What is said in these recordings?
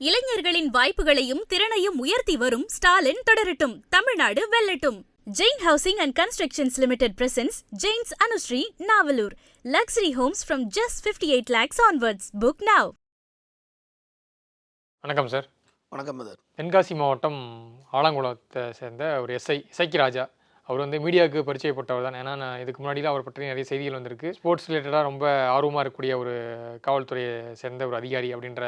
இளைஞர்களின் வாய்ப்புகளையும் திறனையும் உயர்த்தி வரும் ஸ்டாலின் தொடரட்டும், தமிழ்நாடு வெல்லட்டும். Jain housing and constructions limited presence Jains Anusree, Navalur. Luxury homes from just 58 lakhs onwards. Book now. வணக்கம் சார். வணக்கம் சார். தென்காசி மாவட்டம் ஆலங்குளத்தை சேர்ந்த ஒரு இசைக்கு ராஜா. அவர் மீடியாவுக்கு பரிச்சயப்பட்டவர் தான். ஏன்னா இதுக்கு முன்னாடியில் அவர் பற்றி நிறைய செய்திகள் வந்திருக்கு. ஸ்போர்ட்ஸ் ரிலேட்டடாக ரொம்ப ஆர்வமாக இருக்கக்கூடிய ஒரு காவல்துறையை சேர்ந்த ஒரு அதிகாரி அப்படின்ற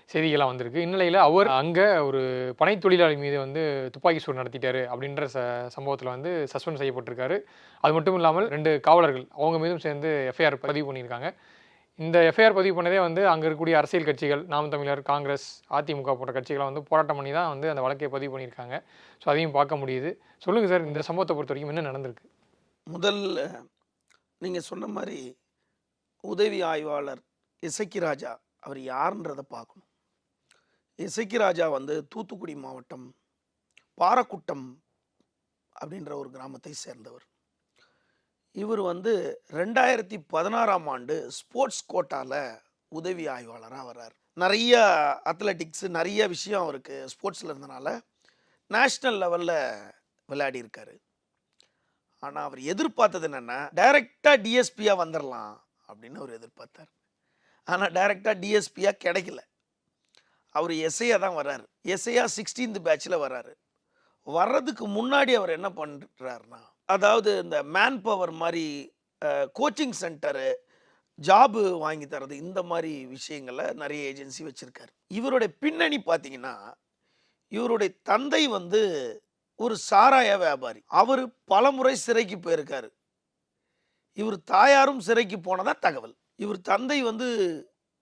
செய்திகள்லாம் வந்திருக்கு. இந்நிலையில் அவர் அங்கே ஒரு பனை தொழிலாளி மீது துப்பாக்கி சூடு நடத்திட்டாரு அப்படின்ற சம்பவத்தில் சஸ்பெண்ட் செய்யப்பட்டிருக்காரு. அது மட்டும் இல்லாமல் 2 காவலர்கள் அவங்க மீதும் சேர்ந்து எஃப்ஐஆர் பதிவு பண்ணியிருக்காங்க. இந்த எஃப்ஐஆர் பதிவு பண்ணதே அங்கே இருக்கக்கூடிய அரசியல் கட்சிகள், நாம் தமிழர், காங்கிரஸ், அதிமுக போன்ற கட்சிகளை போராட்டம் பண்ணி தான் அந்த வழக்கை பதிவு பண்ணியிருக்காங்க. ஸோ அதையும் பார்க்க முடியுது. சொல்லுங்கள் சார், இந்த சம்பவத்தை பொறுத்த வரைக்கும் என்ன நடந்திருக்கு? முதல்ல நீங்கள் சொன்ன மாதிரி உதவி ஆய்வாளர் இசைக்கு ராஜா அவர் யாருன்றதை பார்க்கணும். இசைக்கு ராஜா தூத்துக்குடி மாவட்டம் பாரக்குட்டம் அப்படின்ற ஒரு கிராமத்தை சேர்ந்தவர். இவர் 2016ஆம் ஆண்டு ஸ்போர்ட்ஸ் கோட்டாவில் உதவி ஆய்வாளராக வர்றார். நிறைய அத்லட்டிக்ஸ், நிறைய விஷயம் அவருக்கு ஸ்போர்ட்ஸில் இருந்தனால நேஷ்னல் லெவலில் விளையாடி இருக்காரு. ஆனால் அவர் எதிர்பார்த்தது என்னென்னா, டைரெக்டாக டிஎஸ்பியாக வந்துடலாம் அப்படின்னு அவர் எதிர்பார்த்தார். ஆனால் டைரெக்டாக டிஎஸ்பியாக கிடைக்கல. அவர் எஸ்ஐயாக தான் வர்றாரு. எஸ்ஐயாக 16th பேட்சில் வர்றாரு. வர்றதுக்கு முன்னாடி அவர் என்ன பண்ணுறாருன்னா, அதாவது இந்த மேன் பவர் மாதிரி கோச்சிங் சென்டரு, ஜாபு வாங்கி தரது, இந்த மாதிரி விஷயங்களை நிறைய ஏஜென்சி வச்சுருக்காரு. இவருடைய பின்னணி பார்த்தீங்கன்னா, இவருடைய தந்தை ஒரு சாராய வியாபாரி. அவர் பலமுறை சிறைக்கு போயிருக்காரு. இவர் தாயாரும் சிறைக்கு போனதா தகவல். இவர் தந்தை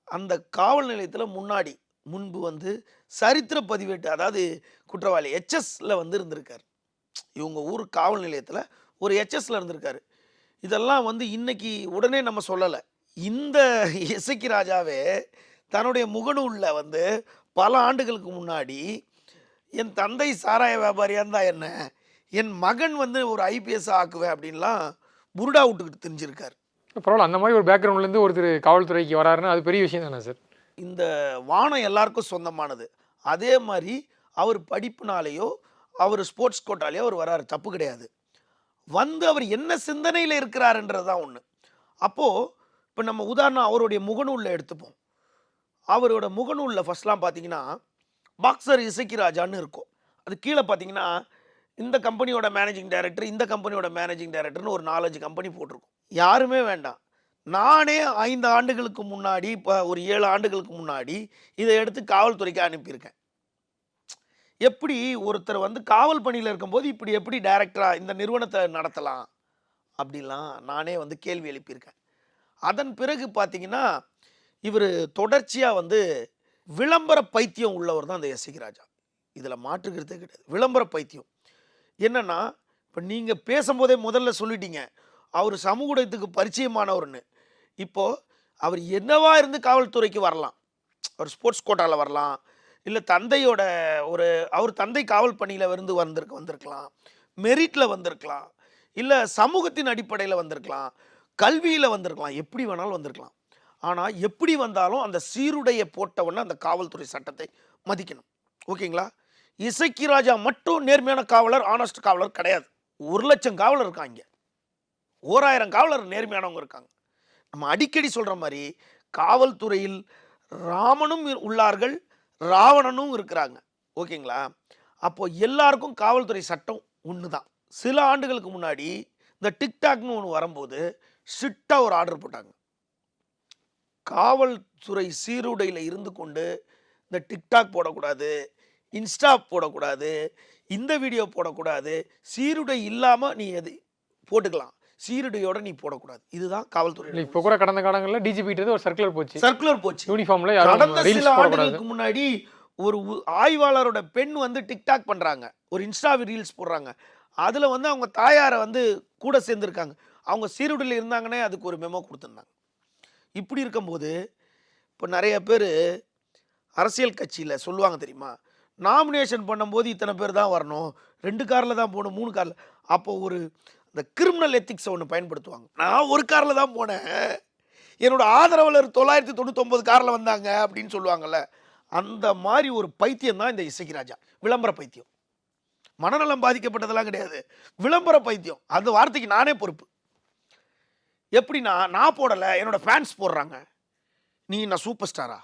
அந்த காவல் நிலையத்தில் முன்பு சரித்திர பதிவேட்டு, அதாவது குற்றவாளி HSல இருந்திருக்காரு. இவங்க ஊர் காவல் நிலையத்தில் ஒரு HSல இருந்திருக்காரு. இதெல்லாம் இன்னைக்கு உடனே நம்ம சொல்லலை. இந்த இசைக்கு ராஜாவே தன்னுடைய முகநூலில் பல ஆண்டுகளுக்கு முன்னாடி, என் தந்தை சாராய வியாபாரியாக இருந்தால் என்ன, என் மகன் ஒரு IPS ஆக்குவேன் அப்படின்லாம் புருடா விட்டுக்கிட்டு தெரிஞ்சிருக்காரு. பரவாயில்ல, அந்த மாதிரி ஒரு பேக்ரவுண்ட்லேருந்து ஒருத்தர் காவல்துறைக்கு வராருன்னு அது பெரிய விஷயம் தானே சார். இந்த வானம் எல்லாருக்கும் சொந்தமானது. அதே மாதிரி அவர் படிப்புனாலேயோ அவர் ஸ்போர்ட்ஸ் கோட்டாலேயோ அவர் வராரு, தப்பு கிடையாது. அவர் என்ன சிந்தனையில் இருக்கிறாருன்றது தான் ஒன்று. அப்போது இப்போ நம்ம உதாரணம் அவருடைய முகநூலில் எடுத்துப்போம். அவரோட முகநூலில் ஃபஸ்ட்லாம் பார்த்தீங்கன்னா பாக்ஸர் இசைக்கு ராஜான்னு இருக்கும். அது கீழே பார்த்தீங்கன்னா இந்த கம்பெனியோட மேனேஜிங் டைரக்டர், இந்த கம்பெனியோட மேனேஜிங் டைரக்டர்னு ஒரு 4-5 கம்பெனி போட்டிருக்கும். யாருமே வேண்டாம். நானே 5 ஆண்டுகளுக்கு முன்னாடி, இப்போ ஒரு 7 ஆண்டுகளுக்கு முன்னாடி இதை எடுத்து காவல்துறைக்கு அனுப்பியிருக்கேன். எப்படி ஒருத்தர் காவல் பணியில் இருக்கும்போது இப்படி எப்படி டைரக்டராக இந்த நிறுவனத்தை நடத்தலாம் அப்படிலாம் நானே கேள்வி எழுப்பியிருக்கேன். அதன் பிறகு பார்த்தீங்கன்னா இவர் தொடர்ச்சியாக விளம்பர பைத்தியம் உள்ளவர் தான் அந்த இசைக்கு ராஜா. இதில் மாற்றுக்கிறதே கிடையாது. விளம்பர பைத்தியம் என்னென்னா, இப்போ நீங்கள் பேசும்போதே முதல்ல சொல்லிட்டீங்க அவர் சமூக ஊடகத்துக்கு பரிச்சயமானவர்னு. இப்போது அவர் என்னவா இருந்து காவல்துறைக்கு வரலாம். அவர் ஸ்போர்ட்ஸ் கோட்டாவில் வரலாம், இல்லை தந்தையோட அவர் தந்தை காவல் பணியில் வந்திருக்கலாம், மெரிட்டில் வந்திருக்கலாம், இல்லை சமூகத்தின் அடிப்படையில் வந்திருக்கலாம், கல்வியில் வந்திருக்கலாம், எப்படி வேணாலும் வந்திருக்கலாம். ஆனால் எப்படி வந்தாலும் அந்த சீருடைய போட்டவொன்னே அந்த காவல்துறை சட்டத்தை மதிக்கணும். ஓகேங்களா? இசைக்கு ராஜா மட்டும் நேர்மையான காவலர், ஆனஸ்ட் காவலர் கிடையாது. 1,00,000 காவலர் இருக்காங்க, 1000 காவலர் நேர்மையானவங்க இருக்காங்க. நம்ம அடிக்கடி சொல்கிற மாதிரி காவல்துறையில் ராமனும் உள்ளார்கள், ராவணனும் இருக்கிறாங்க. ஓகேங்களா? அப்போ எல்லாருக்கும் காவல்துறை சட்டம் ஒன்று தான். சில ஆண்டுகளுக்கு முன்னாடி இந்த டிக்டாக்னு ஒன்று வரும்போது ஸ்ட்ரிக்டாக ஒரு ஆர்டர் போட்டாங்க. காவல்துறை சீருடையில் இருந்து கொண்டு இந்த டிக்டாக் போடக்கூடாது, இன்ஸ்டா போடக்கூடாது, இந்த வீடியோ போடக்கூடாது, சீருடை இல்லாமல் நீ எது போட்டுக்கலாம், சீருடையோட நீ போடக்கூடாது. இதுதான் காவல்துறை. இப்போ கூட கடந்த காலங்களில் டிஜிபி ஒரு சர்க்குலர் போச்சு. யூனிஃபார்ம்ல கடந்த சில ஆண்டுகளுக்கு முன்னாடி ஒரு ஆய்வாளரோட பெண் டிக்டாக் பண்றாங்க, ஒரு இன்ஸ்டா ரீல்ஸ் போடுறாங்க. அதுல அவங்க தாயாரை கூட சேர்ந்துருக்காங்க. அவங்க சீருடையில் இருந்தாங்கன்னே அதுக்கு ஒரு மெமோ கொடுத்துருந்தாங்க. இப்படி இருக்கும்போது இப்போ நிறைய பேர் அரசியல் கட்சியில் சொல்லுவாங்க தெரியுமா, நாமினேஷன் பண்ணும்போது இத்தனை பேர் தான் வரணும், 2 காரில் தான் போகணும், 3 காரில். அப்போ ஒரு இந்த கிரிமினல் எத்திக்ஸை ஒன்று பயன்படுத்துவாங்க. நான் ஒரு காரில் தான் போனேன், என்னோட ஆதரவாளர் 999 காரில் வந்தாங்க அப்படின்னு சொல்லுவாங்கள்ல. அந்த மாதிரி ஒரு பைத்தியம் தான் இந்த இசக்கி ராஜா. விளம்பர பைத்தியம். மனநலம் பாதிக்கப்பட்டதெல்லாம் கிடையாது, விளம்பர பைத்தியம். அந்த வார்த்தைக்கு நானே பொறுப்பு. எப்படின்னா, நான் போடலை, என்னோட ஃபேன்ஸ் போடுறாங்க. நீ என்ன சூப்பர் ஸ்டாரா?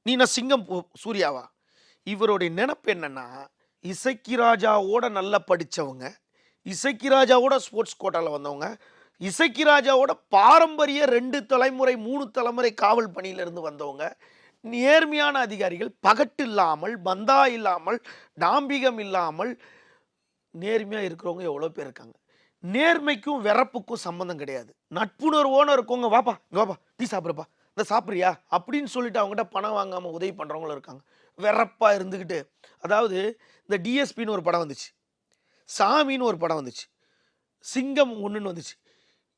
நீ என்ன சிங்கம் சூர்யாவா? இவருடைய நினைப்பு என்னன்னா, இசக்கி ராஜாவோட நல்லா படித்தவங்க, இசக்கி ராஜாவோட ஸ்போர்ட்ஸ் கோட்டாவில் வந்தவங்க, இசக்கி ராஜாவோட பாரம்பரிய 2 தலைமுறை 3 தலைமுறை காவல் பணியிலிருந்து வந்தவங்க, நேர்மையான அதிகாரிகள், பகட்டு இல்லாமல், பந்தா இல்லாமல், டாம்பிகம் இல்லாமல் நேர்மையாக இருக்கிறவங்க எவ்வளோ பேர் இருக்காங்க. நேர்மைக்கும் வெறப்புக்கும் சம்மந்தம் கிடையாது. நட்புணர்வோன்னு இருக்கவங்க, வாப்பா இங்கே வாப்பா டீ சாப்பிட்றப்பா, இந்த சாப்பிட்றியா அப்படின்னு சொல்லிட்டு அவங்ககிட்ட பணம் வாங்காமல் உதவி பண்ணுறவங்களும் இருக்காங்க. வெறப்பாக இருந்துக்கிட்டு, அதாவது இந்த டிஎஸ்பின்னு ஒரு படம் வந்துச்சு, சாமின்னு ஒரு படம் வந்துச்சு, சிங்கம் ஒன்றுன்னு வந்துச்சு.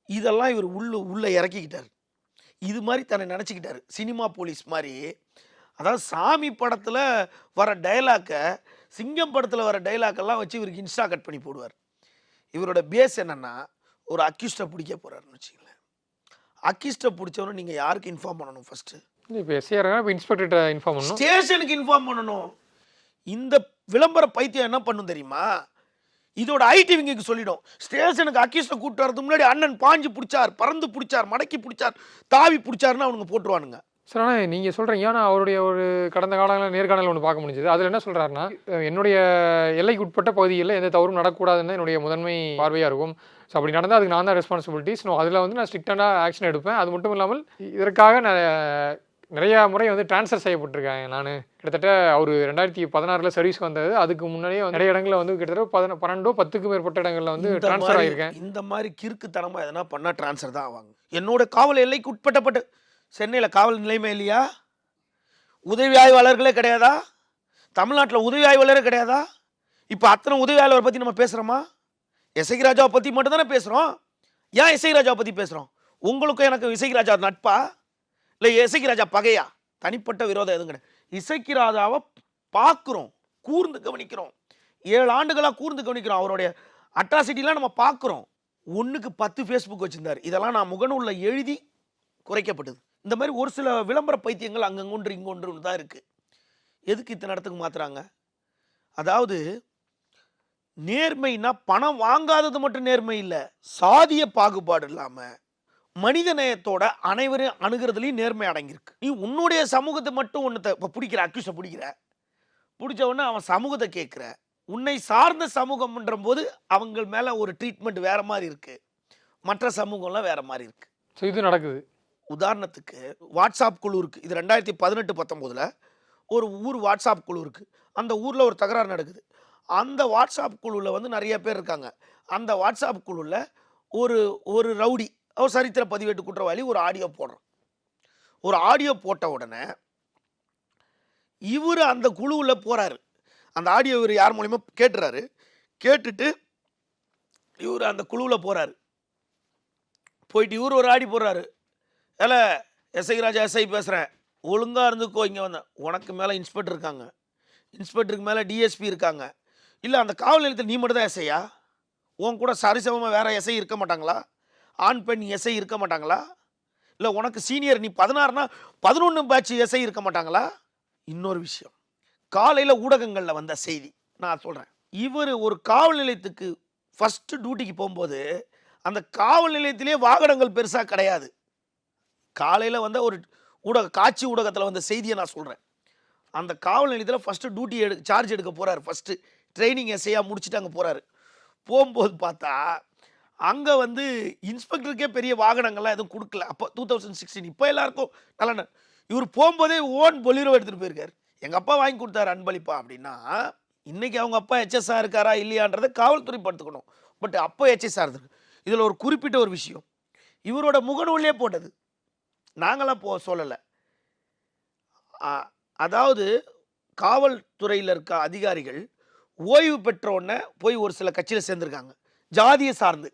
இதெல்லாம் இவர் உள்ளே இறக்கிக்கிட்டார். இது மாதிரி தன்னை நினச்சிக்கிட்டாரு, சினிமா போலீஸ் மாதிரி. அதாவது சாமி படத்தில் வர டைலாக்கை சிங்கம் படத்தில் வர டைலாக்கெல்லாம் வச்சு இவருக்கு இன்ஸ்டா கட் பண்ணி போடுவார். இவரோட பேஸ் என்னென்னா, ஒரு அக்யூஸ்டை பிடிக்க போகிறாருன்னு வச்சுங்களேன். அக்யூஸ்டை பிடிச்சவனு நீங்கள் யாருக்கு இன்ஃபார்ம் பண்ணணும்? ஃபஸ்ட்டு இப்போ எஸ்ஐஆர் இப்போ இன்ஸ்பெக்டர்கிட்ட இன்ஃபார்ம் பண்ணணும், ஸ்டேஷனுக்கு இன்ஃபார்ம் பண்ணணும். இந்த விளம்பர பைத்தியம் என்ன பண்ணும் தெரியுமா? இதோட ஐடிவிங்க சொல்லிடும், ஸ்டேஷனுக்கு அக்யூஸ்டை கூப்பிட்டு வரதுக்கு முன்னாடி அண்ணன் பாஞ்சு பிடிச்சார், பறந்து பிடிச்சார், மடக்கி பிடிச்சார், தாவி பிடிச்சாருன்னு அவனுங்க போட்டுருவானுங்க. சார். ஆனால் நீங்கள் சொல்கிறீங்க, ஆனால் அவருடைய ஒரு கடந்த காலங்களில் நேர்காணல் ஒன்று பார்க்க முடிஞ்சது. அதில் என்ன சொல்கிறாருன்னா, என்னுடைய எல்லைக்கு உட்பட்ட பகுதிகளில் எந்த தவறும் நடக்கக்கூடாதுன்னு என்னுடைய முதன்மை பார்வையாக இருக்கும். ஸோ அப்படி நடந்தால் அதுக்கு நான் தான் ரெஸ்பான்சிபிலிட்டிஸ். அதில் வந்து நான் ஸ்ட்ரிக்டான ஆக்ஷன் எடுப்பேன். அது மட்டும் இல்லாமல் இதற்காக நிறையா முறை வந்து ட்ரான்ஸ்ஃபர் செய்யப்பட்டிருக்கேன். நான் கிட்டத்தட்ட அவர் 2016 சர்வீஸ் வந்தது. அதுக்கு முன்னாடியே நிறைய இடங்களில் வந்து கிட்டத்தட்ட 12-10க்கும் மேற்பட்ட இடங்களில் வந்து ட்ரான்ஸ்ஃபர் ஆகியிருக்கேன். இந்த மாதிரி கிறுக்குத்தனமாக எதனா பண்ணால் ட்ரான்ஸ்ஃபர் தான் ஆவாங்க. என்னோட காவல் எல்லைக்கு உட்பட்டப்பட்டு சென்னையில் காவல் நிலையமே இல்லையா? உதவி ஆய்வாளர்களே கிடையாதா? தமிழ்நாட்டில் உதவி ஆய்வாளரே கிடையாதா? இப்போ அத்தனை உதவி ஆய்வாளரை பற்றி நம்ம பேசுகிறோமா? இசக்கி ராஜாவை பற்றி மட்டும் தானே பேசுகிறோம். ஏன் இசக்கி ராஜாவை பற்றி பேசுகிறோம்? உங்களுக்கும் எனக்கு இசக்கி ராஜா நட்பா, இல்லை இசக்கி ராஜா பகையா? தனிப்பட்ட விரோதம் எதுவும் கிடையாது. இசக்கி ராஜாவை பார்க்குறோம், கூர்ந்து கவனிக்கிறோம், 7 ஆண்டுகளாக கூர்ந்து கவனிக்கிறோம். அவருடைய அட்ராசிட்டிலாம் நம்ம பார்க்குறோம். 1க்கு 10 ஃபேஸ்புக் வச்சுருந்தார். இதெல்லாம் நான் முகநூலில் எழுதி குறைக்கப்பட்டது. இந்த மாதிரி ஒரு சில விளம்பர பைத்தியங்கள் அங்கங்கொன்று இங்கொன்று தான் இருக்குது. எதுக்கு இத்தனை இடத்துக்கு மாற்றுறாங்க? அதாவது நேர்மைனா பணம் வாங்காதது மட்டும் நேர்மை இல்லை, சாதிய பாகுபாடு இல்லாமல் மனித நேயத்தோட அனைவரும் அணுகிறதுலையும் நேர்மை அடங்கியிருக்கு. நீ உன்னுடைய சமூகத்தை மட்டும் ஒன்று இப்போ பிடிக்கிற, அக்யூஸை பிடிச்ச உடனே அவன் சமூகத்தை கேட்குற, உன்னை சார்ந்த சமூகம்ன்ற போது அவங்க மேலே ஒரு ட்ரீட்மெண்ட் வேறு மாதிரி இருக்குது, மற்ற சமூகம்லாம் வேறு மாதிரி இருக்குது. ஸோ இது நடக்குது. உதாரணத்துக்கு வாட்ஸ்அப் குழு இருக்குது. இது 2018-19 ஒரு ஊர் வாட்ஸ்அப் குழு இருக்குது. அந்த ஊரில் ஒரு தகராறு நடக்குது. அந்த வாட்ஸ்அப் குழுவில் வந்து நிறைய பேர் இருக்காங்க. அந்த வாட்ஸ்அப் குழுவில் ஒரு ரவுடி, ஒரு சரித்திர பதிவேட்டு குற்றவாளி ஒரு ஆடியோ போடுறான். ஒரு ஆடியோ போட்ட உடனே இவர் அந்த குழுவில் போகிறாரு. அந்த ஆடியோ இவர் யார் மூலியமா கேட்டுறாரு. கேட்டுட்டு இவர் அந்த குழுவில் போகிறாரு. போயிட்டு இவர் ஒரு ஆடி போடுறாரு. ஏல எஸ்ஐ ராஜா, எஸ்ஐ பேசுகிறேன், ஒழுங்காக இருந்துக்கோ, இங்கே வந்தேன், உனக்கு மேலே இன்ஸ்பெக்டர் இருக்காங்க, இன்ஸ்பெக்டருக்கு மேலே டிஎஸ்பி இருக்காங்க, இல்லை அந்த காவல் நிலையத்தில் நீ மட்டும் தான் எஸ்ஐயா? உன் கூட சரிசமமாக வேறு எஸ்ஐ இருக்க மாட்டாங்களா? ஆண் பெண் எஸ்ஐ இருக்க மாட்டாங்களா? இல்லை உனக்கு சீனியர், நீ 16னா 11 பேட்ச் எஸ்ஐ இருக்க மாட்டாங்களா? இன்னொரு விஷயம், காலையில் ஊடகங்களில் வந்த செய்தி நான் சொல்கிறேன். இவர் ஒரு காவல் நிலையத்துக்கு ஃபஸ்ட்டு டியூட்டிக்கு போகும்போது அந்த காவல் நிலையத்திலே வாகனங்கள் பெருசாக கிடையாது. காலையில் வந்த ஒரு காட்சி ஊடகத்தில் வந்த செய்தியை நான் சொல்கிறேன். அந்த காவல் நிலையத்தில் ஃபஸ்ட்டு டியூட்டி சார்ஜ் எடுக்க போகிறாரு. ஃபஸ்ட்டு ட்ரைனிங் எஸ்ஐயாக முடிச்சுட்டு அங்கே போகிறாரு. போகும்போது பார்த்தா அங்கே வந்து இன்ஸ்பெக்டருக்கே பெரிய வாகனங்கள்லாம் எதுவும் கொடுக்கல. அப்போ 2016. இப்போ எல்லாருக்கும் நல்ல, இவர் போகும்போதே ஓன் பொலிரோ எடுத்துகிட்டு போயிருக்காரு. எங்கள் அப்பா வாங்கி கொடுத்தாரு அன்பளிப்பா அப்படின்னா, இன்றைக்கி அவங்க அப்பா ஹெச்எஸ்ஆர் இருக்காரா இல்லையான்றதை காவல்துறை படுத்துக்கணும். பட் அப்போ ஹெச்எஸ்ஆர் இருக்கு. இதில் ஒரு குறிப்பிட்ட ஒரு விஷயம், இவரோட முகநூல்லே போட்டது, நாங்களாம் சொல்லலை. அதாவது காவல்துறையில் இருக்க அதிகாரிகள் ஓய்வு பெற்றோடனே போய் ஒரு சில கட்சியில் சேர்ந்துருக்காங்க, ஜாதியை சார்ந்து.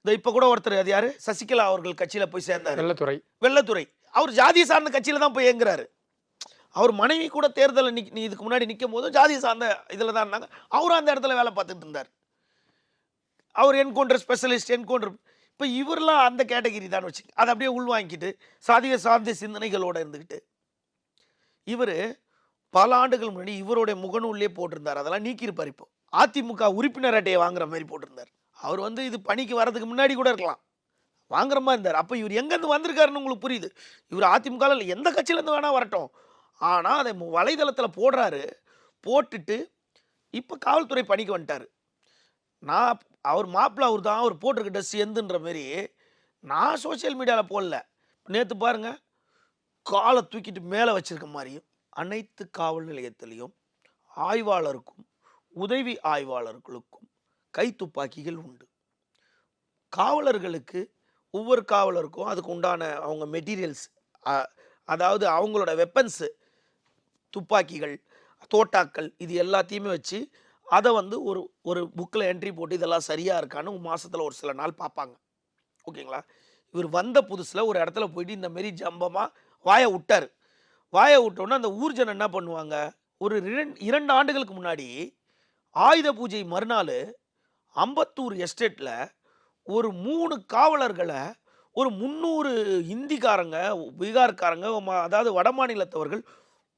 இந்த இப்போ கூட ஒருத்தர், அது யார், சசிகலா அவர்கள் கட்சியில் போய் சேர்ந்தார், வெள்ளத்துறை. அவர் ஜாதியை சார்ந்த கட்சியில் தான் போய் இயங்குறாரு. அவர் மனைவி கூட தேர்தலில் நீ இதுக்கு முன்னாடி நிற்கும் போதும் ஜாதியை சார்ந்த இதில் தான் இருந்தாங்க. அவரும் அந்த இடத்துல வேலை பார்த்துட்டு இருந்தார். அவர் என்கவுண்டர் ஸ்பெஷலிஸ்ட், என்கவுண்டர். இப்போ இவரெல்லாம் அந்த கேட்டகிரி தான் வச்சுங்க. அதை அப்படியே உள்வாங்கிக்கிட்டு சாதிய சார்ந்த சிந்தனைகளோடு இருந்துக்கிட்டு இவர் பல ஆண்டுகள் முன்னாடி இவருடைய முகநூல்லே போட்டிருந்தார். அதெல்லாம் நீக்கியிருப்பார். இப்போ அதிமுக உறுப்பினர் அட்டையை வாங்குற மாதிரி போட்டிருந்தார். அவர் இது பணிக்கு வர்றதுக்கு முன்னாடி கூட இருக்கலாம், வாங்குற மாதிரி இருந்தார். அப்போ இவர் எங்கேருந்து வந்திருக்காருன்னு உங்களுக்கு புரியுது. இவர் அதிமுகவில் இல்லை, எந்த கட்சியிலேருந்து வேணால் வரட்டும். ஆனால் அதை வலைதளத்தில் போடுறாரு. போட்டுட்டு இப்போ காவல்துறை பணிக்கு வந்துட்டார். நான் அவர் மாப்பிள்ள அவர் தான், அவர் போட்டிருக்க ட்ரெஸ் எந்துன்ற மாரி நான் சோசியல் மீடியாவில் போடல. நேற்று பாருங்க, காலை தூக்கிட்டு மேலே வச்சிருக்க மாதிரியும் அனைத்து காவல் நிலையத்திலையும் ஆய்வாளருக்கும் உதவி ஆய்வாளர்களுக்கும் கைத்துப்பாக்கிகள் உண்டு. காவலர்களுக்கு ஒவ்வொரு காவலருக்கும் அதுக்கு உண்டான அவங்க மெட்டீரியல்ஸ், அதாவது அவங்களோட வெப்பன்ஸு, துப்பாக்கிகள், தோட்டாக்கள், இது எல்லாத்தையுமே வச்சு அதை ஒரு ஒரு புக்கில் என்ட்ரி போட்டு இதெல்லாம் சரியாக இருக்கான்னு மாதத்தில் ஒரு சில நாள் பார்ப்பாங்க. ஓகேங்களா? இவர் வந்த புதுசில் ஒரு இடத்துல போயிட்டு இந்த மாரி ஜம்பமாக வாயை விட்டார். வாயை விட்டோன்னா அந்த ஊர்ஜன் என்ன பண்ணுவாங்க, ஒரு 2 ஆண்டுகளுக்கு முன்னாடி ஆயுத பூஜை மறுநாள் அம்பத்தூர் எஸ்டேட்டில் ஒரு 3 காவலர்களை ஒரு 300 ஹிந்திக்காரங்க, பீகார்காரங்க, அதாவது வட மாநிலத்தவர்கள்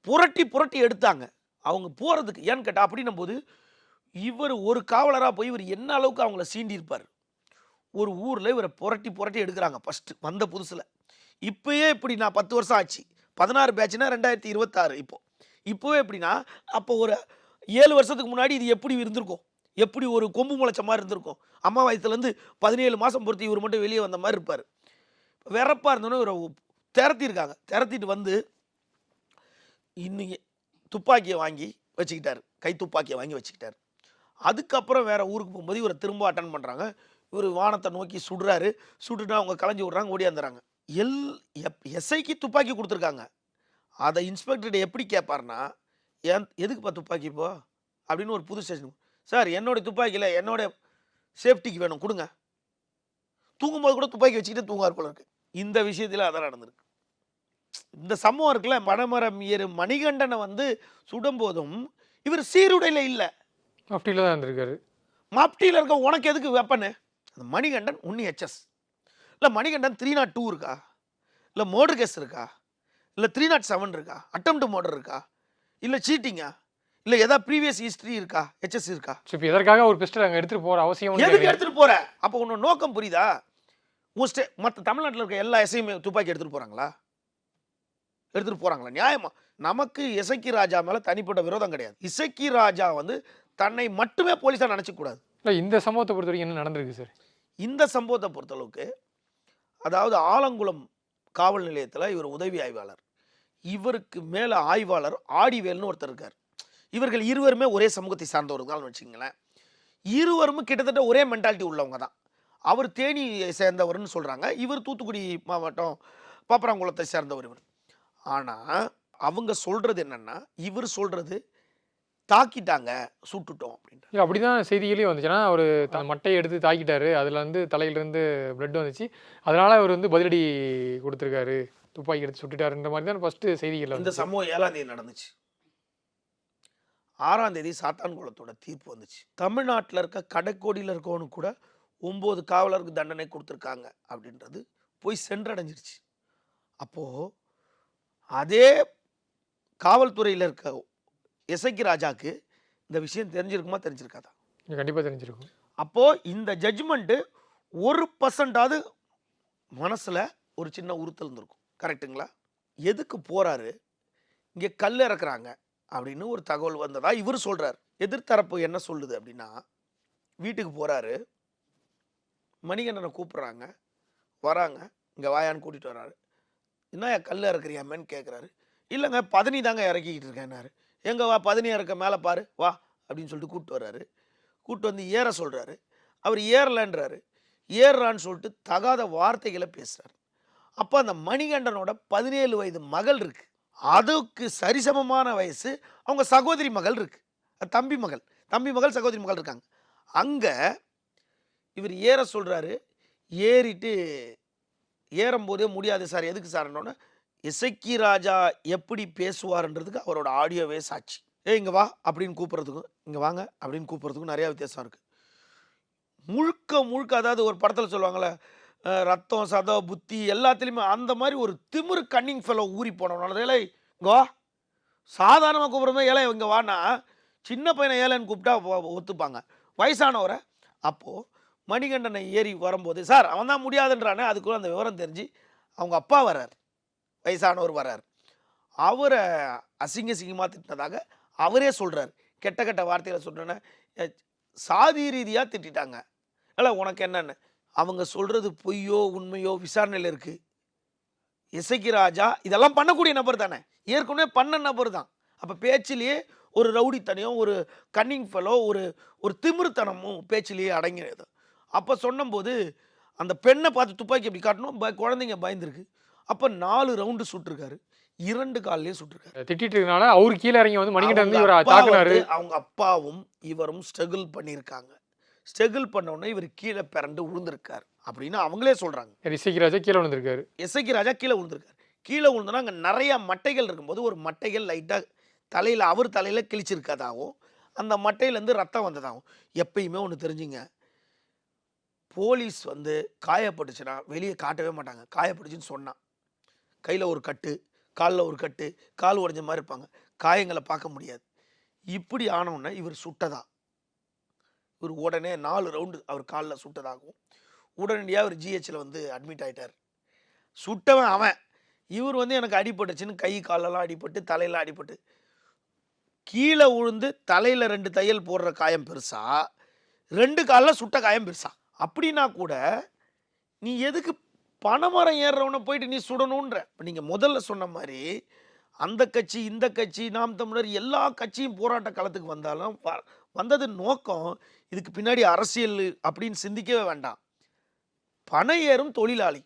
புரட்டி புரட்டி எடுத்தாங்க. அவங்க போகிறதுக்கு ஏன்னு கேட்டால், அப்படின்னும் போது இவர் ஒரு காவலராக போய் இவர் என்ன அளவுக்கு அவங்கள சீண்டியிருப்பார். ஒரு ஊரில் இவரை புரட்டி புரட்டி எடுக்கிறாங்க ஃபஸ்ட்டு வந்த புதுசில். இப்போயே இப்படி நான் 10 வருஷம் ஆச்சு, 16 பேட்ச்னா 2026. இப்போவே எப்படின்னா, அப்போ ஒரு 7 வருஷத்துக்கு முன்னாடி இது எப்படி இருந்திருக்கும், எப்படி ஒரு கொம்பு முளைச்ச மாதிரி இருந்திருக்கும். அம்மா வயசுலேருந்து 17 மாதம் பொறுத்து இவர் மட்டும் வெளியே வந்த மாதிரி இருப்பார். வெறப்பாக இருந்தோன்னே இவரை திரத்திருக்காங்க. திரத்திட்டு இன்னும் துப்பாக்கியை வாங்கி வச்சுக்கிட்டார், கை துப்பாக்கியை வாங்கி வச்சுக்கிட்டார். அதுக்கப்புறம் வேறு ஊருக்கு போகும்போது இவரை திரும்ப அட்டன் பண்ணுறாங்க. இவர் வானத்தை நோக்கி சுடுறாரு. சுட்டுட்டு அவங்க கலைஞ்சி விட்றாங்க, ஓடியாந்துறாங்க. எஸ்ஐக்கு துப்பாக்கி கொடுத்துருக்காங்க. அதை இன்ஸ்பெக்டர்கிட்ட எப்படி கேட்பார்னா, எதுக்குப்பா துப்பாக்கி இப்போ அப்படின்னு ஒரு புது ஸ்டேஷன், சார் என்னோட துப்பாக்கியில் என்னோட சேஃப்டிக்கு வேணும் கொடுங்க. தூங்கும்போது கூட துப்பாக்கி வச்சுக்கிட்டு தூங்கார் போல இருக்கு. இந்த விஷயத்தில் அதான் நடந்திருக்கு. இந்த சம்பவம் இருக்குல்ல, மணமரம் ஏறு மணிகண்டனை சுடும்போதும் இவர் சீருடையில் இல்லை, மஃப்டியில் தான் இருந்திருக்காரு. மப்டியில் இருக்க உனக்கு எதுக்கு வெப்பனு? அந்த மணிகண்டன் உன்னி ஹெச்எஸ் இல்லை, மணிகண்டன் 302 இருக்கா, இல்லை மர்டர் கேஸ் இருக்கா, இல்லை 307 இருக்கா, அட்டெம்ப்ட் மர்டர் இருக்கா, இல்லை சீட்டிங்கா, இல்லை ஏதாவது ப்ரீவியஸ் ஹிஸ்ட்ரி இருக்கா, ஹெச்எஸ் இருக்கா? இப்போ எதற்காக ஒரு பிஸ்டல் அங்கே எடுத்துகிட்டு போகிற அவசியம் எதுக்கு எடுத்துகிட்டு போகிற? அப்போ உன்னோட நோக்கம் புரியுதா? மற்ற தமிழ்நாட்டில் இருக்க எல்லா எஸ்ஐயுமே துப்பாக்கி எடுத்துகிட்டு போகிறாங்களா? எடுத்துகிட்டு போகிறாங்களா? நியாயமா? நமக்கு இசக்கி ராஜா மேலே தனிப்பட்ட விரோதம் கிடையாது. இசக்கி ராஜா தன்னை மட்டுமே போலீஸாக நினச்சிக்கூடாது. இல்லை, இந்த சம்பவத்தை பொறுத்த வரைக்கும் என்ன நடந்திருக்கு சார்? இந்த சம்பவத்தை பொறுத்தளவுக்கு, அதாவது ஆலங்குளம் காவல் நிலையத்தில் இவர் உதவி ஆய்வாளர், இவருக்கு மேலே ஆய்வாளர் ஆடிவேல்னு ஒருத்தர் இருக்கார். இவர்கள் இருவருமே ஒரே சமூகத்தை சார்ந்தவர்கள் வச்சுங்களேன். இருவரும் கிட்டத்தட்ட ஒரே மென்டாலிட்டி உள்ளவங்க தான். அவர் தேனி சேர்ந்தவர்னு சொல்கிறாங்க, இவர் தூத்துக்குடி மாவட்டம் பாப்பராங்குளத்தை சேர்ந்தவர் இவர். ஆனால் அவங்க சொல்கிறது என்னென்னா, இவர் சொல்கிறது தாக்கிட்டாங்க, சுட்டுட்டோம் அப்படின்ட்டு. அப்படிதான் செய்திகளையும் வந்துச்சுன்னா, அவர் தன் மட்டையை எடுத்து தாக்கிட்டாரு, அதில் தலையிலிருந்து பிளட் வந்துச்சு, அதனால அவர் பதிலடி கொடுத்துருக்காரு, துப்பாக்கி எடுத்து சுட்டுட்டாருன்ற மாதிரி தான் ஃபர்ஸ்ட் செய்திகள். இந்த சம்பவம் 7ஆம் தேதி நடந்துச்சு. 6ஆம் தேதி சாத்தான்குளத்தோட தீர்ப்பு வந்துச்சு. தமிழ்நாட்டில் இருக்க கடைக்கோடியில் இருக்கவனு கூட 9 காவலருக்கு தண்டனை கொடுத்துருக்காங்க அப்படின்றது போய் சென்றடைஞ்சிருச்சு. அப்போது அதே காவல்துறையில் இருக்க இசக்கி ராஜாக்கு இந்த விஷயம் தெரிஞ்சிருக்குமா, தெரிஞ்சிருக்காதா? கண்டிப்பாக தெரிஞ்சிருக்கும். அப்போது இந்த ஜட்ஜ்மெண்ட்டு 1% மனசில் ஒரு சின்ன உறுத்தல் இருந்திருக்கும். கரெக்டுங்களா? எதுக்கு போகிறாரு, இங்கே கல் இறக்குறாங்க அப்படின்னு ஒரு தகவல் வந்ததா இவர் சொல்கிறார். எதிர்த்தரப்பு என்ன சொல்லுது அப்படின்னா, வீட்டுக்கு போகிறாரு, மணிகண்டனை கூப்பிட்றாங்க, வராங்க, இங்கே வாயான்னு கூட்டிகிட்டு வர்றாரு. என்ன கல் இறக்குறியாமேன்னு கேட்குறாரு. இல்லைங்க பதனி தாங்க இறக்கிக்கிட்டு இருக்கேன்னாரு. எங்கே வா, பதனி இறக்க மேலே பாரு வா அப்படின்னு சொல்லிட்டு கூப்பிட்டு வர்றாரு. கூப்பிட்டு ஏற சொல்கிறாரு. அவர் ஏறலன்றாரு. ஏறுறான்னு சொல்லிட்டு தகாத வார்த்தைகளை பேசுகிறார். அப்போ அந்த மணிகண்டனோட 17 வயது மகள் இருக்கு, அதுக்கு சரிசமமான வயசு அவங்க சகோதரி மகள் இருக்கு, தம்பி மகள் சகோதரி மகள் இருக்காங்க. அங்கே இவர் ஏற சொல்கிறாரு. ஏறிட்டு ஏறும்போதே முடியாது சார், எதுக்கு சார்னோன்னு இசக்கி ராஜா எப்படி பேசுவார்ன்றதுக்கு அவரோட ஆடியோவே சாட்சி. இங்கே வா அப்படின்னு கூப்பிட்றதுக்கும் இங்கே வாங்க அப்படின்னு கூப்பிட்றதுக்கும் நிறையா வித்தியாசம் இருக்குது. முழுக்க அதாவது ஒரு படத்தில் சொல்லுவாங்கள்ல, ரத்தம் சத புத்தி எல்லாத்துலேயுமே அந்த மாதிரி ஒரு திமிரு கன்னிங் ஃபெலோ ஊறி போனவனால ஏழை இங்கோ சாதாரணமாக கூப்பிட்றமே ஏழை இங்கே வானா சின்ன பையனை ஏழைன்னு கூப்பிட்டா ஒத்துப்பாங்க. வயசானவரை அப்போது மணிகண்டனை ஏறி வரும்போது சார் அவன் தான் முடியாதுன்றானே, அதுக்குள்ள அந்த விவரம் தெரிஞ்சு அவங்க அப்பா வர்றார், வயசானவர் வர்றார். அவரை அசிங்கமாக திட்டினதாக அவரே சொல்கிறார். கெட்ட கெட்ட வார்த்தைகளை சொல்கிறேன்னு சாதி ரீதியாக திட்டாங்க. இல்லை உனக்கு என்னென்னு அவங்க சொல்கிறது பொய்யோ உண்மையோ விசாரணையில் இருக்குது. இசைக்கு ராஜா இதெல்லாம் பண்ணக்கூடிய நபர் தானே, ஏற்கனவே பண்ண நபர் தான். அப்போ பேச்சிலேயே ஒரு ரவுடித்தனையும் ஒரு கன்னிங் ஃபெலோ ஒரு திமிருத்தனமும் பேச்சிலேயே அடங்கினது. அப்போ சொன்னபோது அந்த பெண்ணை பார்த்து துப்பாக்கி எப்படி காட்டணும், குழந்தைங்க பயந்துருக்கு. அப்போ 4 ரவுண்டு சுட்டிருக்காரு, 2 கால்லேயே சுட்டிருக்காரு. திட்டிட்டு இருக்கனால அவரு கீழே இறங்கி வந்து மணிகண்டன் வந்து இவரை தாக்குனாரு. அவங்க அப்பாவும் இவரும் ஸ்ட்ரகிள் பண்ணியிருக்காங்க. ஸ்ட்ரகிள் பண்ண உடனே இவர் கீழே பிறண்டு விழுந்திருக்காரு அப்படின்னு அவங்களே சொல்றாங்க. இசைக்கு ராஜா கீழே விழுந்திருக்காரு. இசைக்கு ராஜா கீழே விழுந்திருக்காரு. கீழே விழுந்தோன்னா அங்கே நிறைய மட்டைகள் இருக்கும்போது ஒரு மட்டைகள் லைட்டாக தலையில் அவர் தலையில் கிழிச்சிருக்கதாகவும் அந்த மட்டையிலேருந்து ரத்தம் வந்ததாகவும். எப்பயுமே ஒன்று தெரிஞ்சுங்க, போலீஸ் வந்து காயப்பட்டுச்சுன்னா வெளியே காட்டவே மாட்டாங்க. காயப்பட்டுச்சுன்னு சொன்னான் கையில் ஒரு கட்டு, காலில் ஒரு கட்டு, கால் உடைஞ்ச மாதிரி இருப்பாங்க, காயங்களை பார்க்க முடியாது. இப்படி ஆனவுடனே இவர் சுட்டதா, இவர் உடனே 4 ரவுண்டு அவர் காலில் சுட்டதாகவும் உடனடியாக அவர் ஜிஹெச்சில் வந்து அட்மிட் ஆகிட்டார். சுட்டவன் அவன், இவர் வந்து எனக்கு அடிபட்டுச்சுன்னு கை காலெல்லாம் அடிபட்டு தலையில் அடிபட்டு கீழே விழுந்து தலையில் 2 தையல் போடுற காயம் பெருசா, 2 காலில் சுட்ட காயம் பெருசா. அப்படின்னா கூட நீ எதுக்கு பனைமரம் ஏறுறவனை போயிட்டு நீ சுடணுன்ற? இப்போ நீங்கள் முதல்ல சொன்ன மாதிரி அந்த கட்சி இந்த கட்சி நாம் தமிழர் எல்லா கட்சியும் போராட்ட களத்துக்கு வந்தாலும் வந்தது நோக்கம் இதுக்கு பின்னாடி அரசியல் அப்படின்னு சிந்திக்கவே வேண்டாம். பனை ஏறும் தொழிலாளி,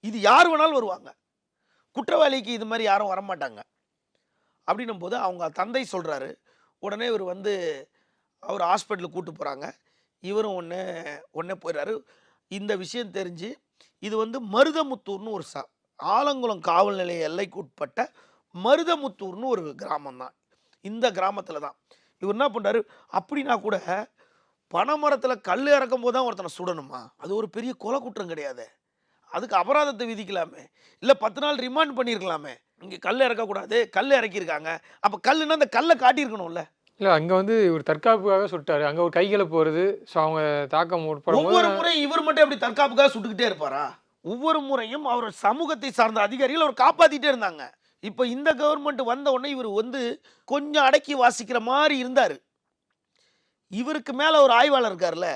இது யார் வேணாலும் வருவாங்க, குற்றவாளிக்கு இது மாதிரி யாரும் வரமாட்டாங்க. அப்படின்னும் போது அவங்க தந்தை சொல்கிறாரு. உடனே இவர் வந்து அவர் ஹாஸ்பிட்டலுக்கு கூப்பிட்டு போகிறாங்க. இவரும் ஒன்றே போயிடுறாரு. இந்த விஷயம் தெரிஞ்சு இது வந்து மருதமுத்தூர்னு ஒரு ஆலங்குளம் காவல் நிலைய எல்லைக்கு உட்பட்ட மருதமுத்தூர்னு ஒரு கிராமம் தான். இந்த கிராமத்தில் தான் இவர் என்ன பண்ணுறாரு. அப்படின்னா கூட பனைமரத்தில் கல் இறக்கும் போது தான் ஒருத்தனை சுடணுமா? அது ஒரு பெரிய கொலை குற்றம் கிடையாது. அதுக்கு அபராதத்தை விதிக்கலாமே, இல்லை 10 நாள் ரிமாண்ட் பண்ணியிருக்கலாமே. இங்கே கல் இறக்கக்கூடாது, கல் இறக்கியிருக்காங்க. அப்போ கல்லுன்னா அந்த கல்லை காட்டியிருக்கணும்ல. இல்லை அங்கே வந்து ஒரு தற்காப்புக்காக சுட்டாரு, அங்கே ஒரு கைகளை போகிறது. ஸோ அவங்க தாக்கம் ஒவ்வொரு முறையும் இவர் மட்டும் எப்படி தற்காப்புக்காக சுட்டுக்கிட்டே இருப்பாரா? ஒவ்வொரு முறையும் அவர் சமூகத்தை சார்ந்த அதிகாரிகள் அவர் காப்பாற்றிட்டே இருந்தாங்க. இப்போ இந்த கவர்மெண்ட் வந்த உடனே இவர் வந்து கொஞ்சம் அடக்கி வாசிக்கிற மாதிரி இருந்தார். இவருக்கு மேலே ஒரு ஆய்வாளர் இருக்கார்ல,